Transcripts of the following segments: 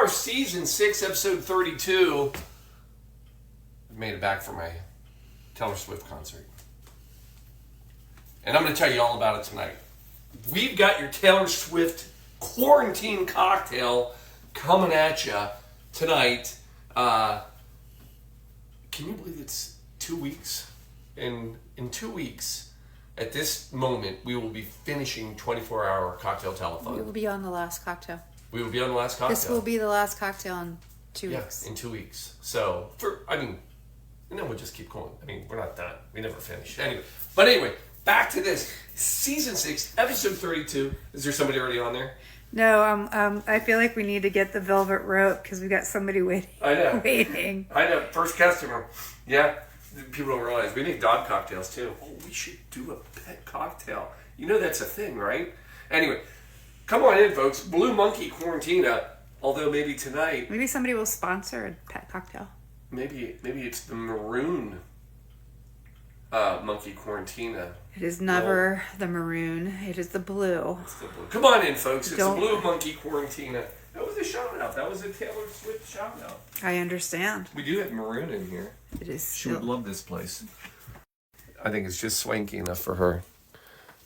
are, season 6, episode 32. I've made it back for my Taylor Swift concert. And I'm going to tell you all about it tonight. We've got your Taylor Swift quarantine cocktail coming at you tonight. Can you believe it's 2 weeks? And in 2 weeks, at this moment, we will be finishing 24-hour cocktail telethon. We will be on the last cocktail. We will be on the last cocktail. This will be the last cocktail in 2 weeks. Yeah, in 2 weeks. So, and then we'll just keep going. I mean, we're not done. We never finish. Anyway, back to this. Season 6, episode 32. Is there somebody already on there? No, I feel like we need to get the velvet rope because we got somebody waiting. I know. Waiting. I know. First customer. Yeah. People don't realize we need dog cocktails too. Oh, we should do a pet cocktail. You know that's a thing, right? Anyway, come on in, folks. Blue Monkey Quarantina. Although maybe tonight, Maybe somebody will sponsor a pet cocktail. maybe it's the maroon Monkey Quarantina. It is never the maroon. It is the blue. It's the blue. Come on in, folks. It's the Blue Monkey Quarantina. That was a shout out. That was a Taylor Swift shout out. I understand. We do have maroon in here. It is. She would love this place. I think it's just swanky enough for her.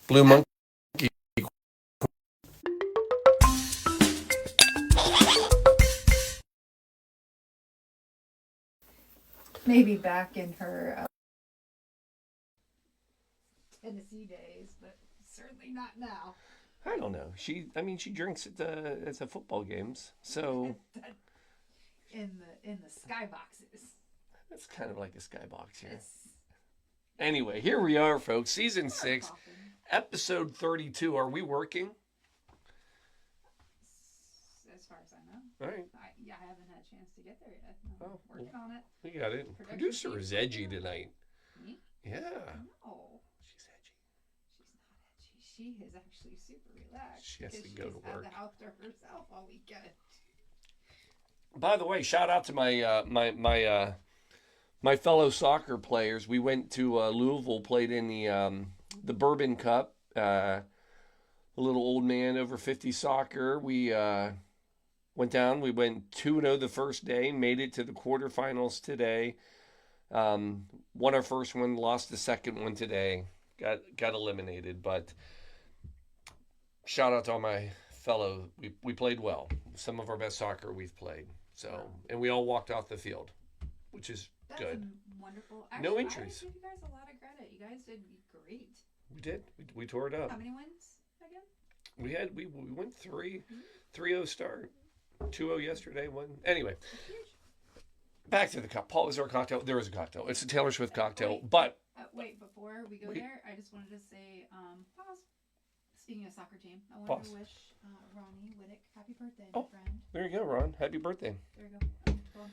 Blue Monkey. Maybe back in her Tennessee days, but certainly not now. I don't know. She drinks at the football games. So in the skyboxes. That's kind of like a skybox here. Anyway, here we are, folks. Season 6, episode 32. Are we working? As far as I know. All right. I haven't had a chance to get there yet. I'm working on it. We got it. Producer is edgy tonight. Me? Yeah. No. She's edgy. She's not edgy. She is actually super relaxed. She has to go to work. Had the house to herself all weekend. By the way, shout out to my my fellow soccer players. We went to Louisville, played in the Bourbon Cup. A little old man over 50 soccer. We went down. We went 2-0 the first day. Made it to the quarterfinals today. Won our first one. Lost the second one today. Got eliminated. But shout out to all my fellow. We played well. Some of our best soccer we've played. So, and we all walked off the field, which is good. Wonderful. Actually, no injuries. I give you guys a lot of credit. You guys did great. We did. We tore it up. How many wins again? We went 3-0 start. 2-0 yesterday. One. Anyway, back to the cup. Paul, is there a cocktail? There is a cocktail. It's a Taylor Swift cocktail. Wait, before we go there, I just wanted to say, pause. Speaking of soccer team, I wanted to wish Ronnie Whittick happy birthday, my friend. There you go, Ron. Happy birthday. There you go. Cool.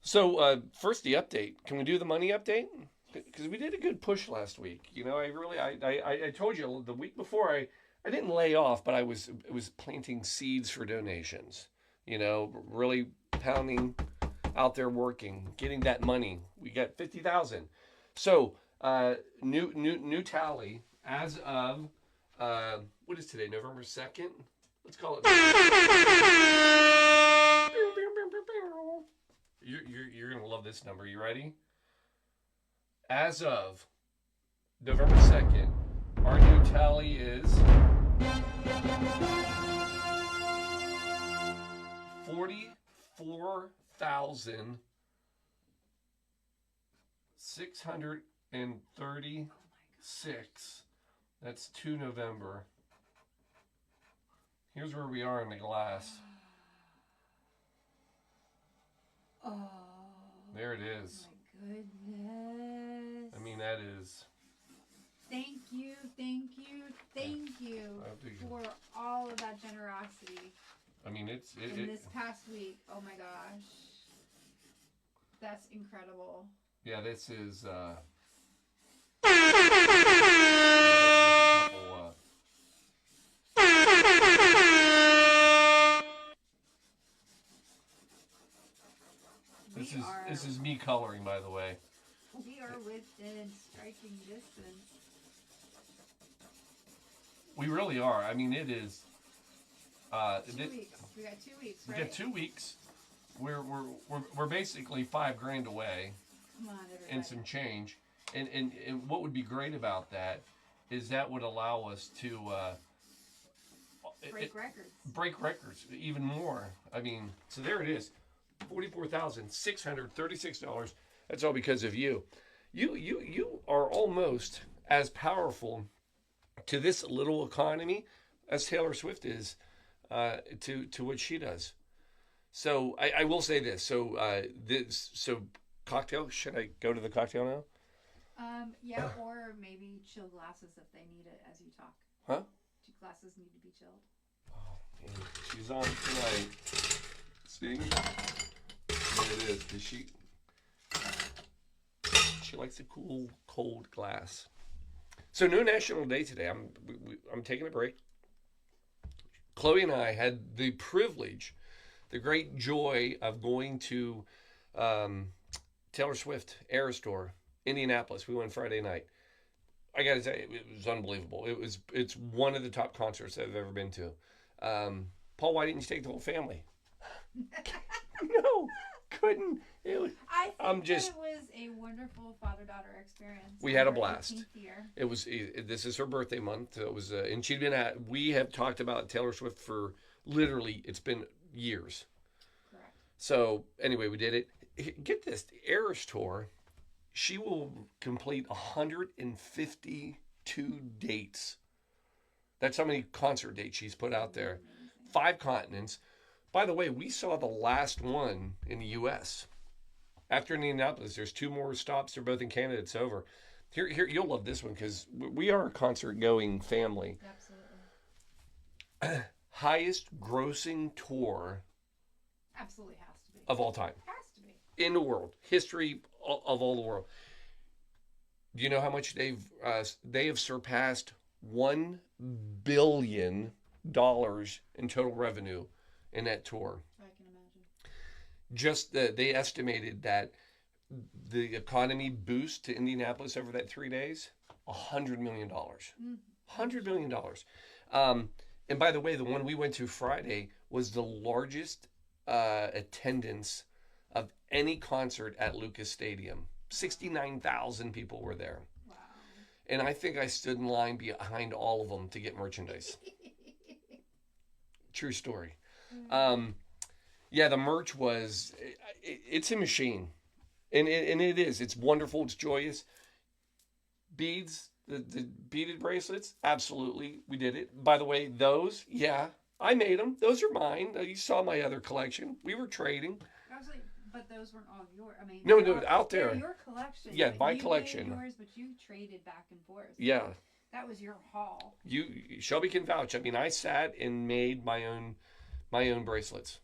So, first the update. Can we do the money update? Because we did a good push last week. You know, I told you the week before I didn't lay off, but I was planting seeds for donations. You know, really pounding out there working, getting that money. We got 50,000. So, new tally as of what is today? November 2nd? Let's call it. You're gonna love this number. You ready? As of November 2nd, our new tally is 44,636. That's 2 November. Here's where we are in the glass. Oh. There it is. My goodness. I mean, that is. Thank you for all of that generosity. I mean, in this past week. Oh my gosh. That's incredible. Yeah, this is This is me coloring, by the way. We are within striking distance. We really are. I mean, it is. 2 weeks. We got 2 weeks, right? We got 2 weeks. We're basically $5,000 away. Come on, everybody. And some change. And what would be great about that is that would allow us to break records even more. I mean, so there it is, $44,636. That's all because of you. You are almost as powerful to this little economy as Taylor Swift is to what she does. So I will say this. So cocktail. Should I go to the cocktail now? Yeah, or maybe chill glasses if they need it as you talk. Huh? 2 glasses need to be chilled. Oh, man. She's on tonight. See? There it is. She likes a cool, cold glass. So no National Day today. I'm taking a break. Chloe and I had the privilege, the great joy of going to Taylor Swift Eras Tour, Indianapolis. We went Friday night. I got to say, it was unbelievable. It's one of the top concerts I've ever been to. Paul, why didn't you take the whole family? No, couldn't. I think it was a wonderful father-daughter experience. We had a blast. This is her birthday month. It was, and she'd been we have talked about Taylor Swift for literally, it's been years. Correct. So anyway, we did it. Get this, the Eras Tour, she will complete 152 dates. That's how many concert dates she's put out there. 5 continents. By the way, we saw the last one in the U.S. After Indianapolis, there's 2 more stops. They're both in Canada. It's over. Here, you'll love this one because we are a concert-going family. Absolutely. Highest grossing tour. Absolutely has to be. Of all time. Has to be. In the world. History of all the world. Do you know how much they have surpassed $1 billion in total revenue in that tour? I can imagine. Just they estimated that the economy boost to Indianapolis over that 3 days, $100 million. $100 million. And by the way, the one we went to Friday was the largest attendance of any concert at Lucas Stadium. 69,000 people were there. Wow. And I think I stood in line behind all of them to get merchandise. True story. Yeah, the merch was, it's a machine. And it is. It's wonderful. It's joyous. Beads, the beaded bracelets, absolutely. We did it. By the way, those, yeah, I made them. Those are mine. You saw my other collection. We were trading. Absolutely. But those weren't all yours. I mean, no, out there. Your collection. Yeah, my collection. You made yours, but you traded back and forth. Yeah. That was your haul. Shelby can vouch. I mean, I sat and made my own bracelets.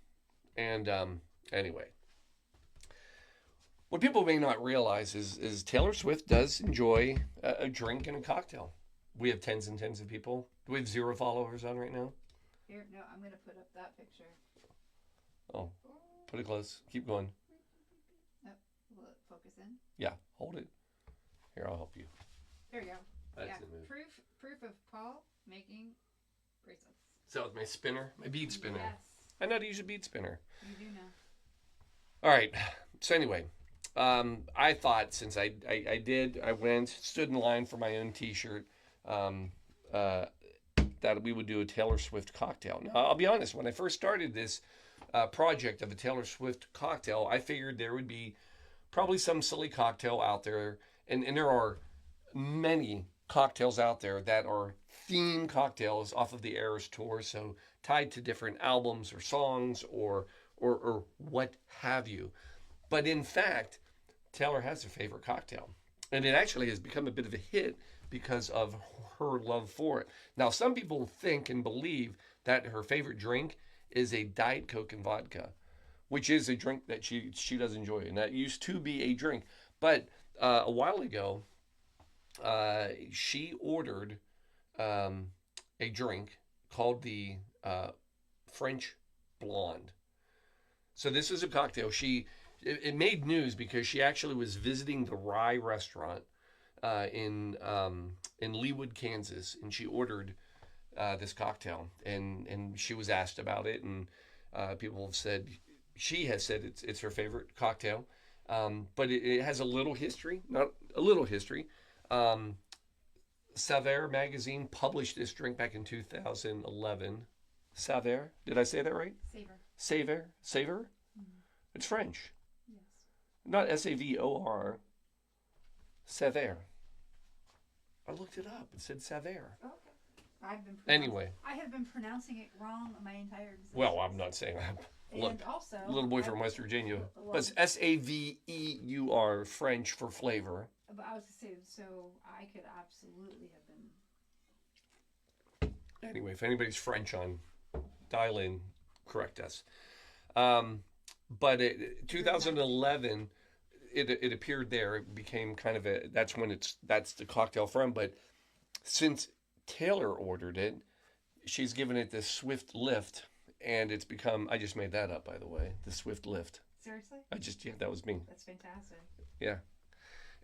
And anyway, what people may not realize is Taylor Swift does enjoy a drink and a cocktail. We have tens and tens of people. Do we have 0 followers on right now? Here, no, I'm gonna put up that picture. Oh. Put it close. Keep going. Oh, will it focus in? Yeah, hold it. Here, I'll help you. There you go. That's the move. Proof of Paul making bracelets. So with my spinner, my bead spinner. Yes. I know how to use a bead spinner. You do now. All right. So anyway, I thought since I went, stood in line for my own T-shirt, that we would do a Taylor Swift cocktail. Now, I'll be honest. When I first started this project of a Taylor Swift cocktail, I figured there would be probably some silly cocktail out there, and there are many cocktails out there that are theme cocktails off of the Eras Tour, so tied to different albums or songs or what have you. But in fact, Taylor has a favorite cocktail, and it actually has become a bit of a hit because of her love for it. Now, some people think and believe that her favorite drink is a Diet Coke and vodka, which is a drink that she does enjoy, and that used to be a drink. But a while ago, she ordered a drink called the French Blonde. So this is a cocktail. It made news because she actually was visiting the Rye restaurant in Leawood, Kansas, and she ordered this cocktail, and she was asked about it, and people have said she has said it's her favorite cocktail, but it has a little history, not a little history. Saveur magazine published this drink back in 2011. Saveur, did I say that right? Savor. Savor. It's French, Yes. not Savor. Saveur. I looked it up. It said Saveur. Okay. Anyway. I have been pronouncing it wrong my entire existence. Well, I'm not saying I'm And also, little boy from West Virginia, but it's Saveur, French for flavor. But I was going to say, so I could absolutely have been. Anyway, if anybody's French on, dial in, correct us. But 2011, it appeared there. It became kind of that's the cocktail from. But since Taylor ordered it, she's given it this Swift lift, and it's become. I just made that up, by the way. The Swift lift. Seriously? That was me. That's fantastic. Yeah,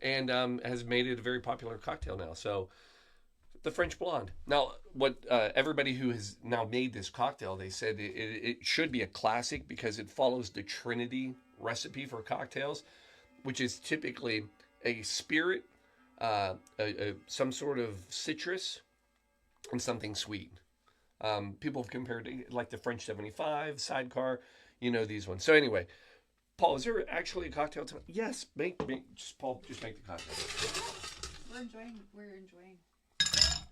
and has made it a very popular cocktail now. So, the French Blonde. Now, what everybody who has now made this cocktail, they said it should be a classic because it follows the Trinity recipe for cocktails, which is typically a spirit, some sort of citrus, and something sweet. People have compared it like the French 75, Sidecar, these ones. So anyway, Paul, is there actually a cocktail tonight? Yes, Paul, just make the cocktail. We're enjoying.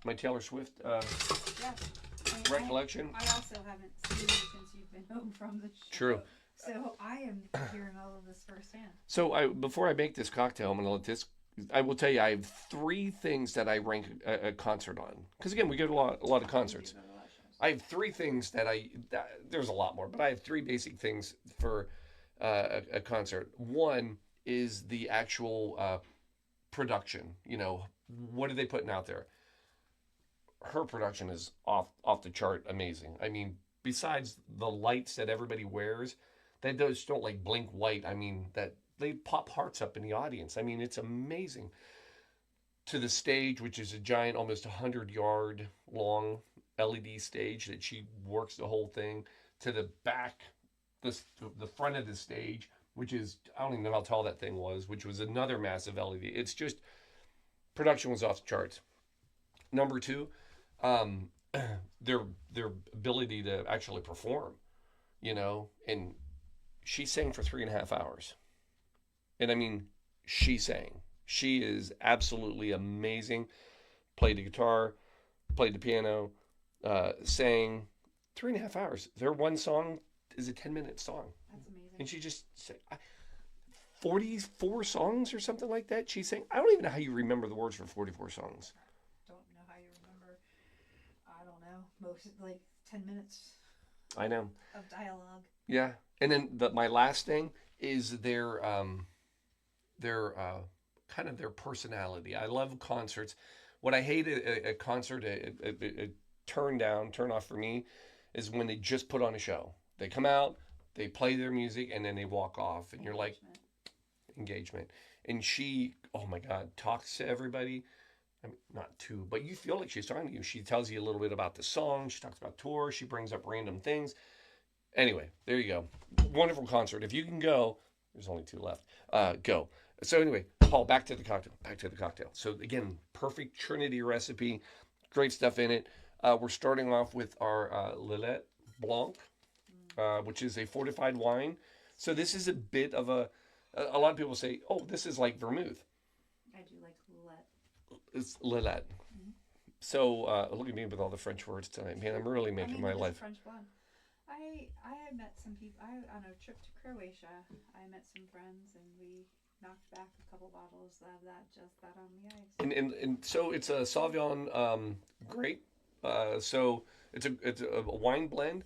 My Taylor Swift Yeah. recollection. I also haven't seen you since you've been home from the show. True. So I am hearing all of this firsthand. So before I make this cocktail, I'm going to let this. I will tell you, I have 3 things that I rank a concert on. Because again, we go to a lot of concerts. I have 3 things that there's a lot more, but I have 3 basic things for a concert. One is the actual production. What are they putting out there? Her production is off the chart amazing. I mean, besides the lights that everybody wears, they just don't like blink white. I mean, that they pop hearts up in the audience. I mean, it's amazing. To the stage, which is a giant, almost 100-yard long LED stage that she works the whole thing. To the back, the front of the stage, which is, I don't even know how tall that thing was, which was another massive LED. It's just, production was off the charts. Number 2, their ability to actually perform, and she sang for 3.5 hours. And I mean, she sang. She is absolutely amazing. Played the guitar, played the piano, sang 3.5 hours. Their one song is a 10-minute song. That's amazing. And she just sang 44 songs or something like that. She sang. I don't even know how you remember the words for 44 songs. Don't know how you remember. I don't know. Most like 10 minutes. I know. Of dialogue. Yeah. And then my last thing is their kind of their personality. I love concerts. What I hate at a concert, a turn off for me, is when they just put on a show. They come out, they play their music, and then they walk off, and you're like, engagement. And she, oh my God, talks to everybody. I mean, not to, but you feel like she's talking to you. She tells you a little bit about the song. She talks about tour. She brings up random things. Anyway, there you go. Wonderful concert. If you can go, there's only 2 left. Go. So anyway, Paul, back to the cocktail. So again, perfect Trinity recipe. Great stuff in it. We're starting off with our Lillet Blanc, which is a fortified wine. So this is a bit of a lot of people say, oh, this is like vermouth. I do like Lillet. It's Lillet. Mm-hmm. So look at me with all the French words tonight. Man, I'm really making my life. French blonde. I met some people. On a trip to Croatia, I met some friends, and we knocked back a couple bottles of that on the ice. And so it's a Sauvignon grape. So it's a wine blend.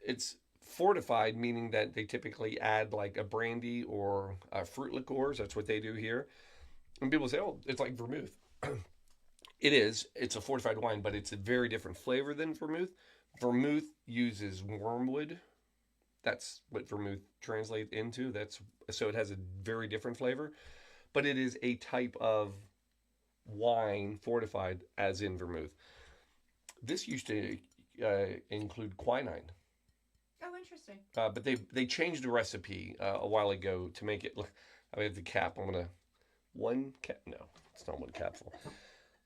It's fortified, meaning that they typically add like a brandy or fruit liqueurs. That's what they do here. And people say, oh, it's like vermouth. It is. It's a fortified wine, but it's a very different flavor than vermouth. Vermouth uses wormwood. That's what vermouth translates into. So it has a very different flavor, but it is a type of wine fortified as in vermouth. This used to include quinine. Oh, interesting. But they changed the recipe a while ago to make it. I have the cap. I'm gonna one cap. No, it's not one capful.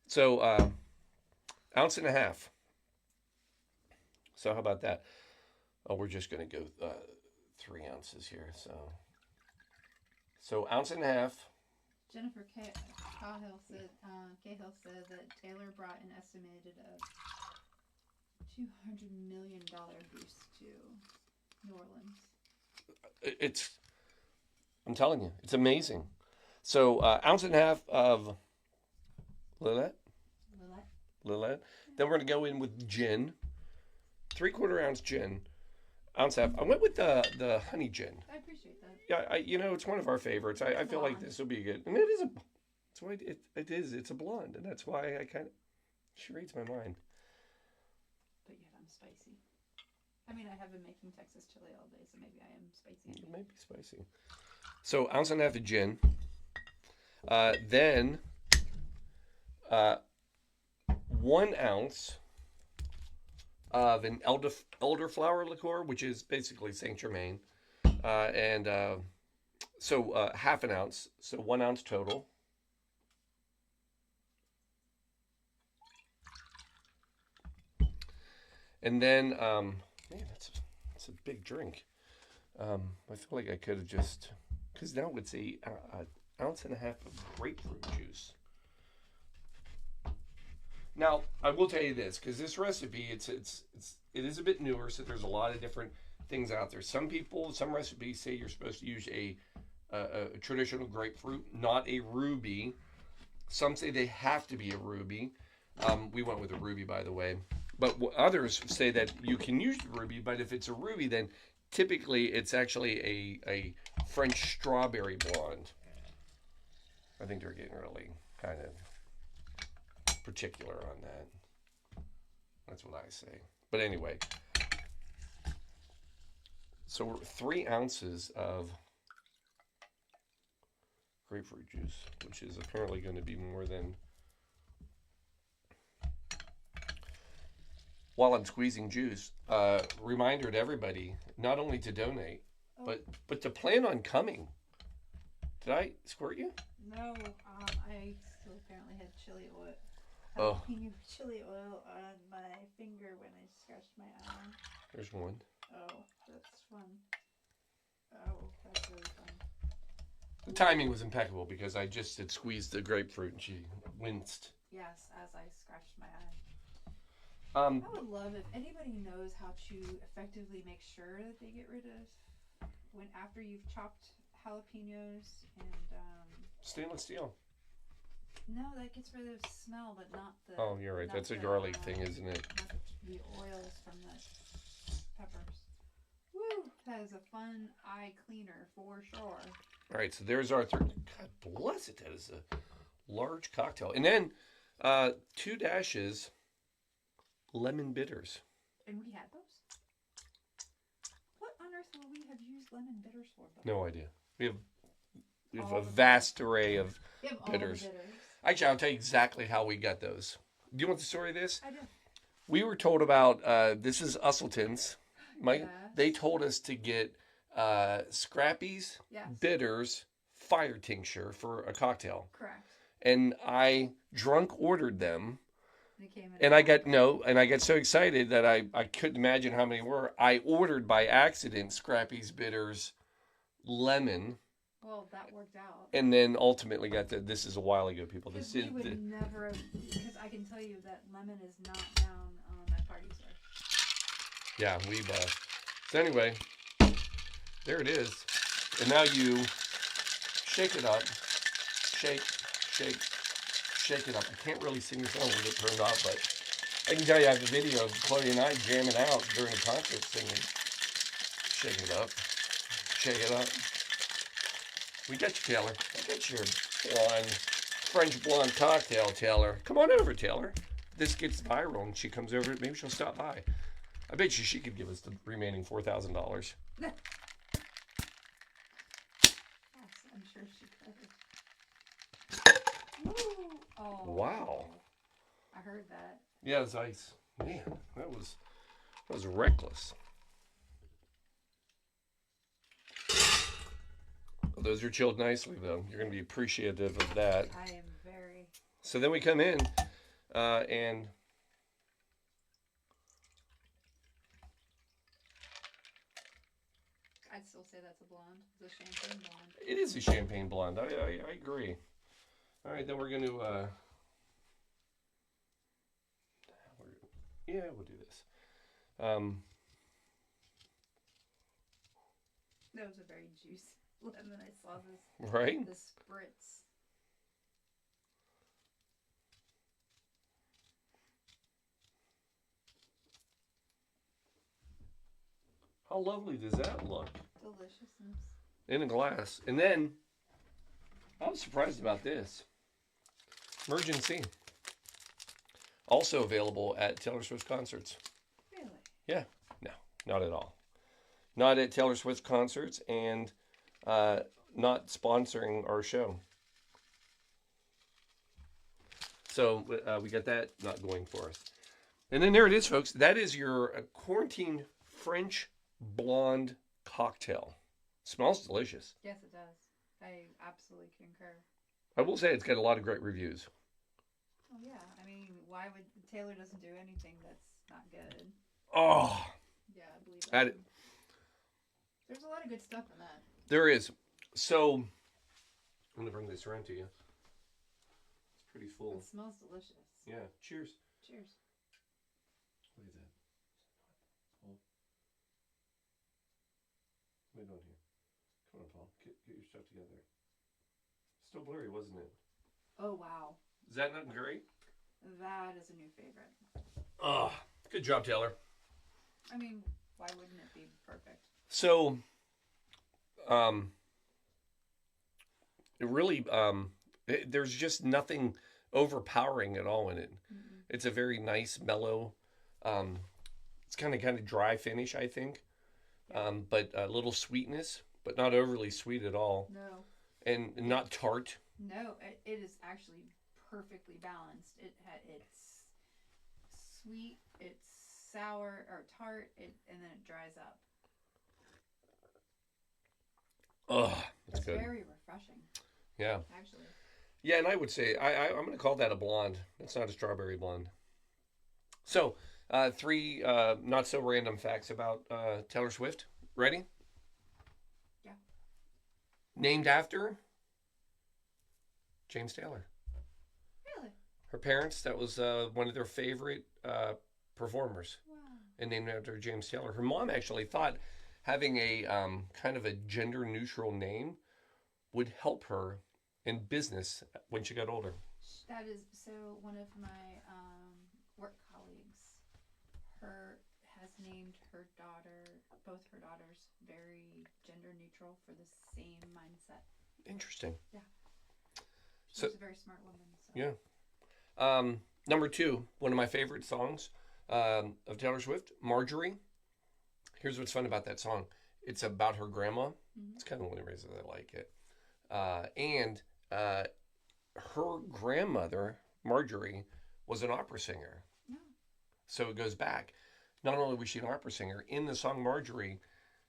So ounce and a half. So how about that? Oh, we're just gonna go 3 ounces here. So ounce and a half. Jennifer Cahill said that Taylor brought an estimated of $200 million boost to New Orleans. I'm telling you, it's amazing. So ounce and a half of Lillet. Then we're gonna go in with gin, 3/4 ounce gin, ounce half. I went with the honey gin. I appreciate that. Yeah, it's one of our favorites. I feel like this will be good, and it is that's why it is. It's a blonde, and that's why she reads my mind. But yet I'm spicy. I mean, I have been making Texas chili all day, so maybe I am spicy. It might be spicy. So ounce and a half of gin. Then 1 ounce of an elderflower liqueur, which is basically Saint Germain, and so half an ounce, so 1 ounce total. And then, man, that's a big drink. I feel like I could have just, because now it's a ounce and a half of grapefruit juice. Now, I will tell you this, because this recipe, it is a bit newer, so there's a lot of different things out there. Some recipes say you're supposed to use a traditional grapefruit, not a ruby. Some say they have to be a ruby. We went with a ruby, by the way. But others say that you can use the ruby, but if it's a ruby, then typically it's actually a French strawberry blonde. I think they're getting really kind of particular on that. That's what I say. But anyway, so we're 3 ounces of grapefruit juice, which is apparently going to be more than. While I'm squeezing juice, reminder to everybody, not only to donate, but to plan on coming. Did I squirt you? No, I still apparently had chili oil. Oh. Chili oil on my finger when I scratched my eye. There's one. Oh, that's fun. Oh, that's really fun. The timing was impeccable because I just had squeezed the grapefruit and she winced. Yes, as I scratched my eye. I would love if anybody knows how to effectively make sure that they get rid of after you've chopped jalapenos and stainless steel. No, that gets rid of smell, but not the. Oh, you're right. That's a garlic thing, isn't it? Not the oils from the peppers. Woo! That is a fun eye cleaner for sure. All right, so there's our third. God bless it. That is a large cocktail, and then 2 dashes. Lemon bitters. And we had those? What on earth will we have used lemon bitters for? No idea. We have a vast array of bitters. Actually, I'll tell you exactly how we got those. Do you want the story of this? I do. We were told about, this is Usselton's. Mike, yes. They told us to get Scrappy's bitters fire tincture for a cocktail. Correct. And I drunk ordered them. And I got so excited that I couldn't imagine how many were. I ordered by accident Scrappy's Bitters Lemon. Well, that worked out. And then ultimately this is a while ago, people. This is never have, because I can tell you that lemon is not down on my party list. Yeah, we've so anyway, there it is. And now you shake it up. Shake it up. I can't really sing the song when it turned off, but I can tell you I have a video of Chloe and I jamming out during a concert singing. Shake it up. Shake it up. We got you, Taylor. I got your French blonde cocktail, Taylor. Come on over, Taylor. This gets viral and she comes over. Maybe she'll stop by. I bet she could give us the remaining $4,000. Yes, I'm sure she could. Woo. Oh, wow. I heard that. Yeah, it's ice. Man, that was reckless. Those are chilled nicely, though. You're going to be appreciative of that. I am very. So then we come in, and I'd still say that's a blonde. It's a champagne blonde. it is a champagne blonde. I agree. All right, then we're going to, yeah, we'll do this. That was a very juicy lemon. I saw this. Right? The spritz. How lovely does that look? Deliciousness. In a glass. And then, I was surprised about this. Emergency. Also available at Taylor Swift concerts. Really? Yeah. No, not at all. Not at Taylor Swift concerts and not sponsoring our show. So we got that not going for us. And then there it is, folks. That is your quarantine French blonde cocktail. Smells delicious. Yes, it does. I absolutely concur. I will say it's got a lot of great reviews. Oh yeah, I mean, why would Taylor doesn't do anything that's not good? Oh, Yeah, I believe that. that, There's a lot of good stuff in that. there is. So, I'm going to bring this around to you. It's pretty full. It smells delicious. Yeah, cheers. Cheers. Look at that. Paul. What are you doing here? Come on, Paul. Get your stuff together. Still blurry, wasn't it? Oh wow, Is that not great? that is a new favorite. Oh, good job, Taylor. I mean, why wouldn't it be perfect? So, it really, there's just nothing overpowering at all in it. Mm-mm. It's a very nice, mellow, it's kind of dry finish, I think. Yeah. But a little sweetness, but not overly sweet at all. No, And not tart. no, it is actually perfectly balanced. It's sweet, it's sour or tart, and then it dries up. Oh, that's It's good. very refreshing, Yeah. actually. Yeah, and I would say, I'm going to call that a blonde. That's not a strawberry blonde. So, three not so random facts about Taylor Swift. Ready? Yeah. Named after James Taylor. Really? Her parents, that was one of their favorite performers, Wow. and named after James Taylor. Her mom actually thought having a kind of a gender neutral name would help her in business when she got older. That is so. One of my work colleagues, has named her daughter, both her daughters, very gender neutral for the same mindset. Interesting. She's So- a very smart woman. So. Yeah. Number two, one of my favorite songs of Taylor Swift, Marjorie. Here's what's fun about that song. It's about her grandma. Mhm. It's kind of one of the reasons I like it. And her grandmother, Marjorie, was an opera singer. No. So it goes back. Not only was she an opera singer, in the song Marjorie,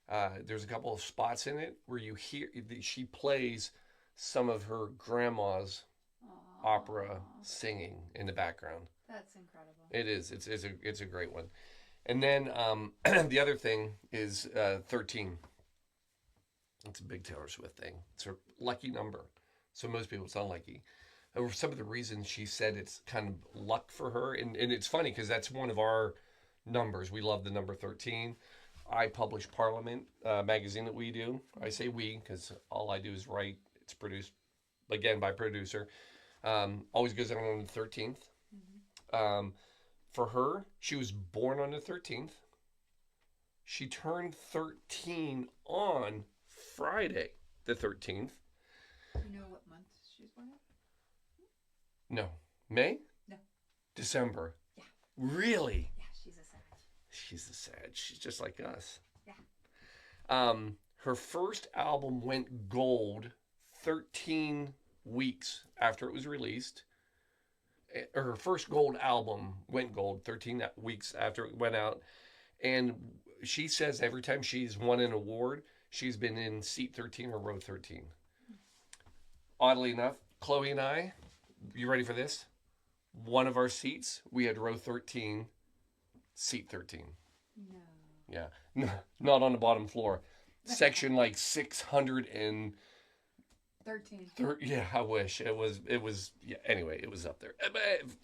there's a couple of spots in it where you hear she plays some of her grandma's Aw. opera singing in the background. That's incredible. It is. It's a great one. And then the other thing is 13. It's a big Taylor Swift thing. It's her lucky number. So most people, it's unlucky. Some of the reasons she said it's kind of luck for her. And it's funny because that's one of our numbers. We love the number 13. I publish Parliament magazine that we do. I say we because all I do is write. It's produced, again, by producer. Always goes out on the 13th. Mm-hmm. For her, she was born on the 13th. She turned 13 on Friday, the 13th. You know what month she's born in? No. May? No. December. Yeah. Really? Yeah, she's a Sag. She's a sad. She's just like us. Yeah. Her first album went gold 13 weeks after it was released. her first gold album went gold 13 weeks after it went out. And she says every time she's won an award, she's been in seat 13 or row 13. Oddly enough, Chloe and I, you ready for this? One of our seats, we had row 13, seat 13. No. Yeah, no, not on the bottom floor. Section like 600 and 13. yeah, I wish it was. Yeah. Anyway, it was up there,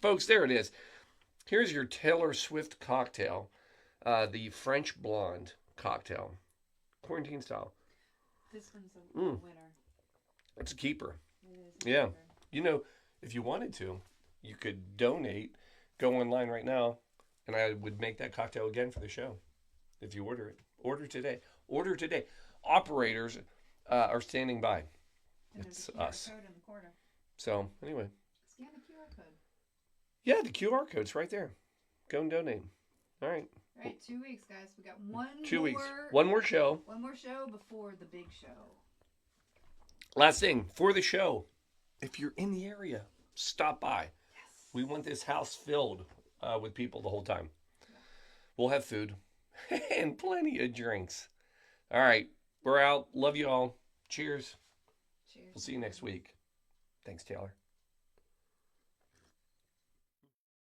folks. There it is. Here's your Taylor Swift cocktail, the French Blonde cocktail, quarantine style. This one's a winner. It's a keeper. It is a Yeah, keeper. you know, if you wanted to, you could donate. Go online right now, and I would make that cocktail again for the show. If you order it, order today. Order today. Operators are standing by. And It's there's a QR us. code in the corner. So anyway, Scan the QR code. yeah, the QR code's right there. Go and donate. All right. All right, 2 weeks, guys. We got one 2 more. weeks. One more show. One more show before the big show. Last thing for the show. If you're in the area, stop by. Yes. We want this house filled with people the whole time. We'll have food and plenty of drinks. All right. We're out. Love you all. Cheers. Cheers. We'll see you next week. Thanks, Taylor.